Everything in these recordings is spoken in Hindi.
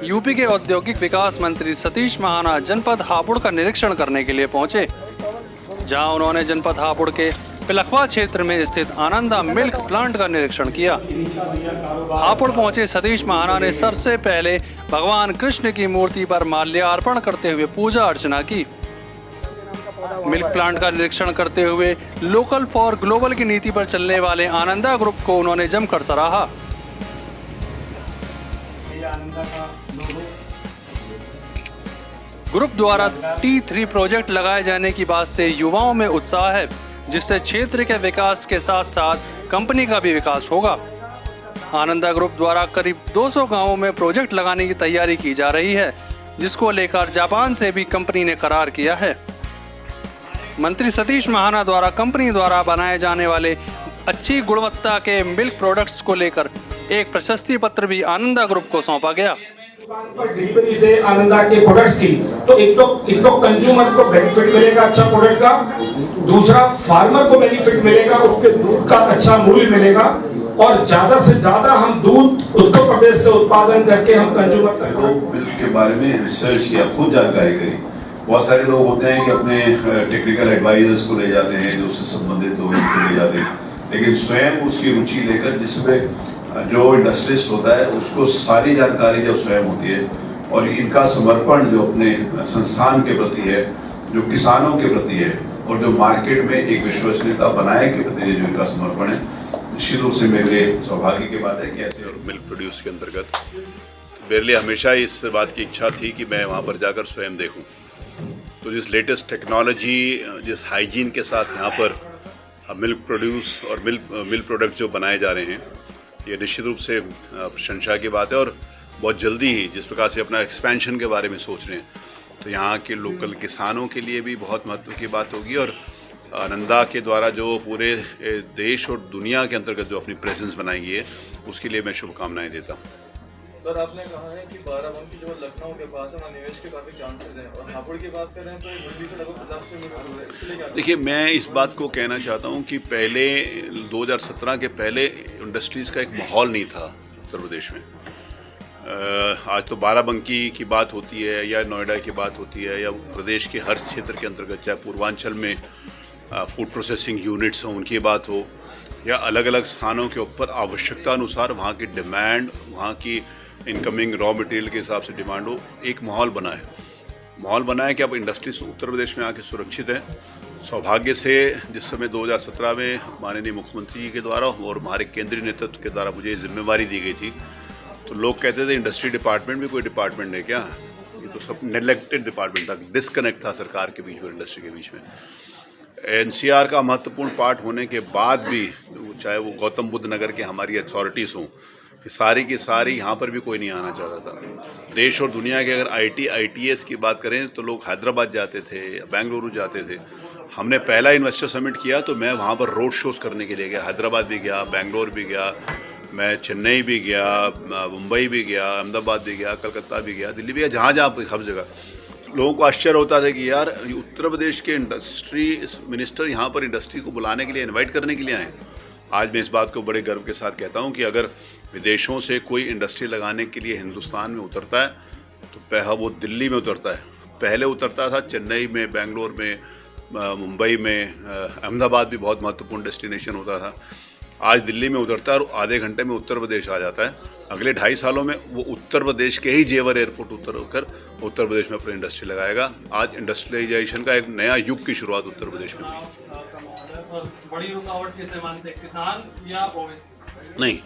यूपी के औद्योगिक विकास मंत्री सतीश महाना जनपद हापुड़ का निरीक्षण करने के लिए पहुंचे, जहां उन्होंने जनपद हापुड़ के पिलखवा क्षेत्र में स्थित आनंदा मिल्क प्लांट का निरीक्षण किया। हापुड़ पहुंचे सतीश महाना ने सबसे पहले भगवान कृष्ण की मूर्ति पर माल्यार्पण करते हुए पूजा अर्चना की। मिल्क प्लांट का निरीक्षण करते हुए लोकल फॉर ग्लोबल की नीति पर चलने वाले आनंदा ग्रुप को उन्होंने जमकर सराहा। ग्रुप द्वारा T3 प्रोजेक्ट लगाए जाने की बात से युवाओं में उत्साह है, जिससे क्षेत्र के विकास के साथ साथ कंपनी का भी विकास होगा। आनंदा ग्रुप द्वारा करीब 200 गांवों में प्रोजेक्ट लगाने की तैयारी की जा रही है, जिसको लेकर जापान से भी कंपनी ने करार किया है। मंत्री सतीश महाना द्वारा कंपनी द्वारा बनाए जाने वाले अच्छी गुणवत्ता के मिल्क प्रोडक्ट्स को लेकर एक प्रशस्ति पत्र भी आनंदा ग्रुप को सौंपा गया। पर डिलीवरी दे आनंदा के प्रोडक्ट्स की, तो एक तो कंज्यूमर को बेनिफिट मिलेगा अच्छा प्रोडक्ट का, दूसरा फार्मर को बेनिफिट मिलेगा, उसके दूध का अच्छा मूल्य मिलेगा, और ज्यादा से ज्यादा हम दूध उत्तर प्रदेश से उत्पादन करके हम कंज्यूमर से मिल्क के बारे में रिसर्च किया, खुद जानकारी करी। बहुत सारे लोग होते हैं कि अपने टेक्निकल एडवाइजर्स को ले जाते हैं, जो उससे संबंधित लोग उनको ले जाते हैं, लेकिन स्वयं उसकी रुचि लेकर, जिसमें जो इंडस्ट्रियलिस्ट होता है उसको सारी जानकारी जो स्वयं होती है, और इनका समर्पण जो अपने संस्थान के प्रति है, जो किसानों के प्रति है, और जो मार्केट में एक विश्वसनीयता बनाए के प्रति जो इनका समर्पण है, निश्चित रूप से मेरे लिए सौभाग्य की बात है कि ऐसे मिल्क प्रोड्यूस के अंतर्गत मेरे लिए हमेशा इस बात की इच्छा थी कि मैं वहाँ पर जाकर स्वयं देखूँ। तो जिस लेटेस्ट टेक्नोलॉजी, जिस हाइजीन के साथ यहाँ पर मिल्क प्रोड्यूस और मिल्क प्रोडक्ट जो बनाए जा रहे हैं, ये निश्चित रूप से प्रशंसा की बात है। और बहुत जल्दी ही जिस प्रकार से अपना एक्सपेंशन के बारे में सोच रहे हैं, तो यहाँ के लोकल किसानों के लिए भी बहुत महत्व की बात होगी। और आनंदा के द्वारा जो पूरे देश और दुनिया के अंतर्गत जो अपनी प्रेजेंस बनाई है, उसके लिए मैं शुभकामनाएं देता हूँ। सर, आपने कहा है कि बाराबंकी जो लखनऊ के पास है, वहाँ निवेश के काफी चांसेस हैं, और हापुड़ की बात करें तो मुंबई से लगभग 50 किलोमीटर दूर है। इसके लिए क्या? देखिए, मैं इस बात को कहना चाहता हूँ कि पहले 2017 के पहले इंडस्ट्रीज़ का एक माहौल नहीं था उत्तर प्रदेश में। आज तो बाराबंकी की बात होती है, या नोएडा की बात होती है, या प्रदेश के हर क्षेत्र के अंतर्गत, चाहे पूर्वांचल में फूड प्रोसेसिंग यूनिट्स हों उनकी बात हो, या अलग अलग स्थानों के ऊपर आवश्यकता अनुसार वहाँ की डिमांड, वहाँ की इनकमिंग रॉ मटेरियल के हिसाब से डिमांड हो, एक माहौल बना है कि अब इंडस्ट्रीज उत्तर प्रदेश में आके सुरक्षित है। सौभाग्य से जिस समय 2017 में माननीय मुख्यमंत्री जी के द्वारा और हमारे केंद्रीय नेतृत्व के द्वारा मुझे जिम्मेवारी दी गई थी, तो लोग कहते थे इंडस्ट्री डिपार्टमेंट भी कोई डिपार्टमेंट है क्या, ये तो सब नेग्लेक्टेड डिपार्टमेंट था, डिस्कनेक्ट था सरकार के बीच में, इंडस्ट्री के बीच में। NCR का महत्वपूर्ण पार्ट होने के बाद भी, चाहे वो गौतम बुद्ध नगर के हमारी अथॉरिटीज़ हों, सारी की सारी यहाँ पर भी कोई नहीं आना चाह रहा था। देश और दुनिया के अगर ITS की बात करें तो लोग हैदराबाद जाते थे, बेंगलुरु जाते थे। हमने पहला इन्वेस्टर समिट किया तो मैं वहाँ पर रोड शोज़ करने के लिए गया, हैदराबाद भी गया, बेंगलोर भी गया, मैं चेन्नई भी गया, मुंबई भी गया, अहमदाबाद भी गया, कलकत्ता भी गया, दिल्ली भी गया, जहाँ हर जगह लोगों को आश्चर्य होता था कि यार उत्तर प्रदेश के इंडस्ट्री मिनिस्टर यहाँ पर इंडस्ट्री को बुलाने के लिए, इन्वाइट करने के लिए आए। आज मैं इस बात को बड़े गर्व के साथ कहता हूँ कि अगर विदेशों से कोई इंडस्ट्री लगाने के लिए हिंदुस्तान में उतरता है तो वो दिल्ली में उतरता है। पहले उतरता था चेन्नई में, बेंगलोर में, मुंबई में, अहमदाबाद भी बहुत महत्वपूर्ण डेस्टिनेशन होता था। आज दिल्ली में उतरता है और आधे घंटे में उत्तर प्रदेश आ जाता है। अगले 2.5 सालों में वो उत्तर प्रदेश के ही जेवर एयरपोर्ट उतरकर उत्तर प्रदेश में अपनी इंडस्ट्री लगाएगा। आज इंडस्ट्रियलाइजेशन का एक नया युग की शुरुआत उत्तर प्रदेश में हुई। बड़ी रुकावट किसे मानते हैं, किसान या ओवैसी? नहीं,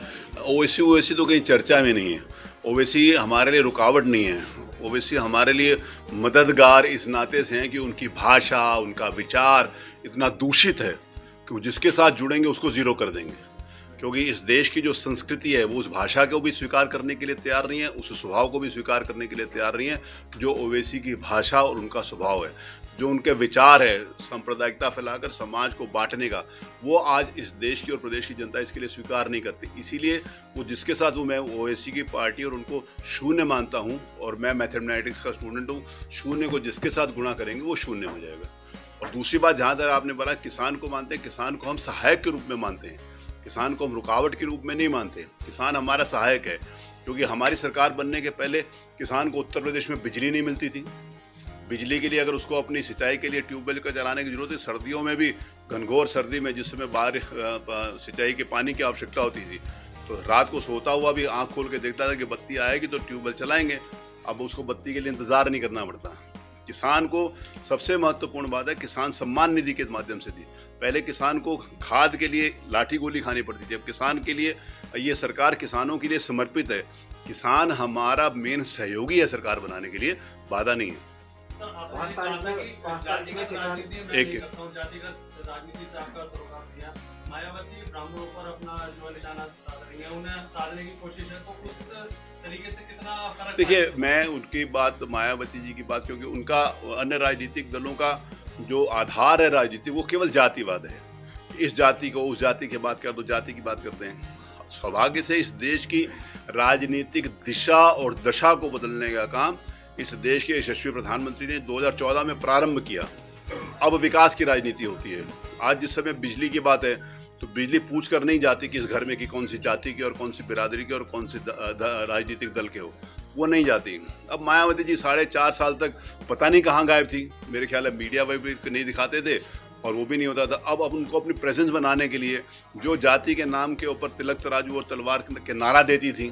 ओवैसी तो कहीं चर्चा में नहीं है। ओवैसी हमारे लिए रुकावट नहीं है, ओवैसी हमारे लिए मददगार इस नाते से हैं कि उनकी भाषा, उनका विचार इतना दूषित है कि जिसके साथ जुड़ेंगे उसको ज़ीरो कर देंगे। क्योंकि इस देश की जो संस्कृति है वो उस भाषा को भी स्वीकार करने के लिए तैयार नहीं है, उस स्वभाव को भी स्वीकार करने के लिए तैयार नहीं है जो ओवैसी की भाषा और उनका स्वभाव है। जो उनके विचार है सांप्रदायिकता फैलाकर समाज को बांटने का, वो आज इस देश की और प्रदेश की जनता इसके लिए स्वीकार नहीं करती। इसीलिए वो जिसके साथ वो, मैं ओवैसी की पार्टी और उनको शून्य मानता हूँ, और मैं मैथमेटिक्स का स्टूडेंट हूँ, शून्य को जिसके साथ गुणा करेंगे वो शून्य हो जाएगा। और दूसरी बात, जहाँ तक आपने बोला किसान को मानते हैं, किसान को हम सहायक के रूप में मानते हैं, किसान को हम रुकावट के रूप में नहीं मानते। किसान हमारा सहायक है। क्योंकि हमारी सरकार बनने के पहले किसान को उत्तर प्रदेश में बिजली नहीं मिलती थी। बिजली के लिए अगर उसको अपनी सिंचाई के लिए ट्यूबवेल का चलाने की जरूरत है, सर्दियों में भी घनघोर सर्दी में जिस समय बारिश सिंचाई के पानी की आवश्यकता होती थी, तो रात को सोता हुआ भी आंख खोल के देखता था कि बत्ती आएगी तो ट्यूबवेल चलाएंगे। अब उसको बत्ती के लिए इंतजार नहीं करना पड़ता। किसान को सबसे महत्वपूर्ण बात है किसान सम्मान निधि के माध्यम से दी। पहले किसान को खाद के लिए लाठी गोली खानी पड़ती थी, अब किसान के लिए ये सरकार किसानों के लिए समर्पित है। किसान हमारा मेन सहयोगी है सरकार बनाने के लिए, बाधा नहीं है। मायावती ब्राह्मणों पर अपना जो निशाना साध रही है, उन्हें साधने की कोशिश है, तो उस तरीके से कितना फर्क? देखिए, मैं उनकी बात, मायावती जी की बात, क्योंकि उनका अन्य राजनीतिक दलों का जो आधार है राजनीति वो केवल जातिवाद है। इस जाति को उस जाति की बात कर दो, जाति की बात करते हैं। सौभाग्य से इस देश की राजनीतिक दिशा और दशा को बदलने का काम इस देश के यशस्वी प्रधानमंत्री ने 2014 में प्रारंभ किया। अब विकास की राजनीति होती है। आज जिस समय बिजली की बात है तो बिजली पूछ कर नहीं जाती कि इस घर में की कौन सी जाति की और कौन सी बिरादरी की और कौन सी राजनीतिक दल के हो, वो नहीं जाती। अब मायावती जी 4.5 साल तक पता नहीं कहाँ गायब थी। मेरे ख्याल है मीडिया में भी नहीं दिखाते थे और वो भी नहीं होता था। अब उनको अपनी प्रेजेंस बनाने के लिए जो जाति के नाम के ऊपर तिलक तराजू और तलवार के नारा देती थी,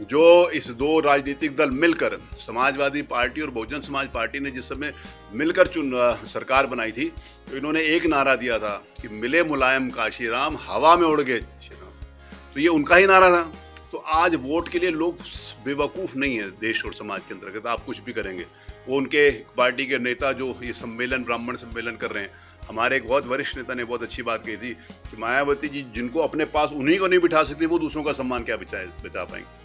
जो इस दो राजनीतिक दल मिलकर, समाजवादी पार्टी और बहुजन समाज पार्टी ने जिस समय मिलकर सरकार बनाई थी, तो इन्होंने एक नारा दिया था कि मिले मुलायम काशीराम, हवा में उड़ गए श्री राम। तो ये उनका ही नारा था। तो आज वोट के लिए लोग बेवकूफ़ नहीं है देश और समाज के अंतर्गत। आप कुछ भी करेंगे, वो उनके पार्टी के नेता जो ये सम्मेलन, ब्राह्मण सम्मेलन कर रहे हैं, हमारे एक बहुत वरिष्ठ नेता ने बहुत अच्छी बात कही थी कि मायावती जी जिनको अपने पास उन्हीं को नहीं बिठा सकती, वो दूसरों का सम्मान क्या बचा पाएंगे।